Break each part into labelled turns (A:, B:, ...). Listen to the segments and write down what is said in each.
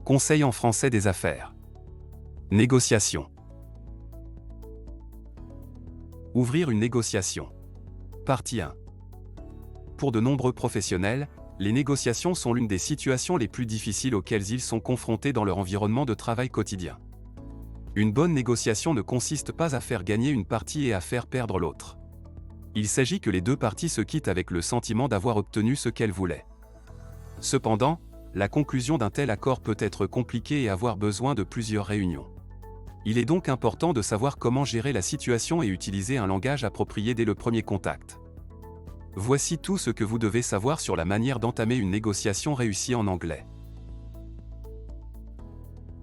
A: Conseil en français des affaires. Négociation. Ouvrir une négociation. Partie 1. Pour de nombreux professionnels, les négociations sont l'une des situations les plus difficiles auxquelles ils sont confrontés dans leur environnement de travail quotidien. Une bonne négociation ne consiste pas à faire gagner une partie et à faire perdre l'autre. Il s'agit que les deux parties se quittent avec le sentiment d'avoir obtenu ce qu'elles voulaient. Cependant, la conclusion d'un tel accord peut être compliquée et avoir besoin de plusieurs réunions. Il est donc important de savoir comment gérer la situation et utiliser un langage approprié dès le premier contact. Voici tout ce que vous devez savoir sur la manière d'entamer une négociation réussie en anglais.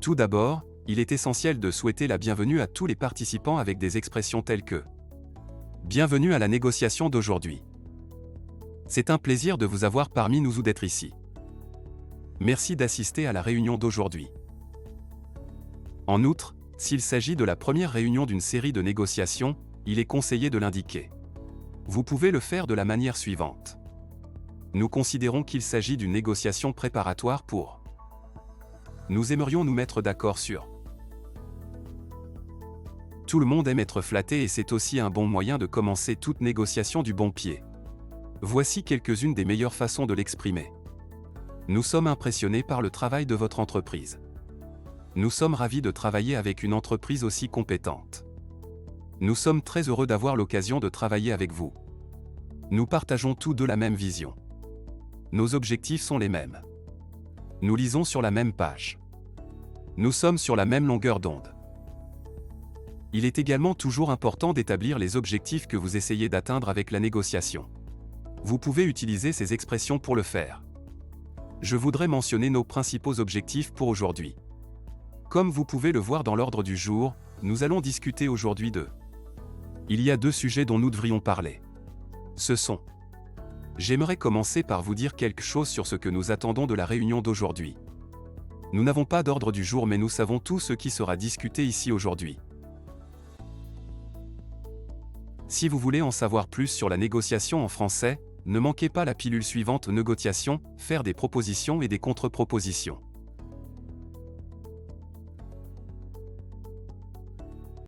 A: Tout d'abord, il est essentiel de souhaiter la bienvenue à tous les participants avec des expressions telles que « Bienvenue à la négociation d'aujourd'hui. C'est un plaisir de vous avoir parmi nous ou d'être ici. Merci d'assister à la réunion d'aujourd'hui. » En outre, s'il s'agit de la première réunion d'une série de négociations, il est conseillé de l'indiquer. Vous pouvez le faire de la manière suivante. Nous considérons qu'il s'agit d'une négociation préparatoire pour. Nous aimerions nous mettre d'accord sur. Tout le monde aime être flatté et c'est aussi un bon moyen de commencer toute négociation du bon pied. Voici quelques-unes des meilleures façons de l'exprimer. Nous sommes impressionnés par le travail de votre entreprise. Nous sommes ravis de travailler avec une entreprise aussi compétente. Nous sommes très heureux d'avoir l'occasion de travailler avec vous. Nous partageons tous deux la même vision. Nos objectifs sont les mêmes. Nous lisons sur la même page. Nous sommes sur la même longueur d'onde. Il est également toujours important d'établir les objectifs que vous essayez d'atteindre avec la négociation. Vous pouvez utiliser ces expressions pour le faire. Je voudrais mentionner nos principaux objectifs pour aujourd'hui. Comme vous pouvez le voir dans l'ordre du jour, nous allons discuter aujourd'hui de. Il y a deux sujets dont nous devrions parler. Ce sont. J'aimerais commencer par vous dire quelque chose sur ce que nous attendons de la réunion d'aujourd'hui. Nous n'avons pas d'ordre du jour mais nous savons tout ce qui sera discuté ici aujourd'hui. Si vous voulez en savoir plus sur la négociation en français, ne manquez pas la pilule suivante: négociation, faire des propositions et des contre-propositions.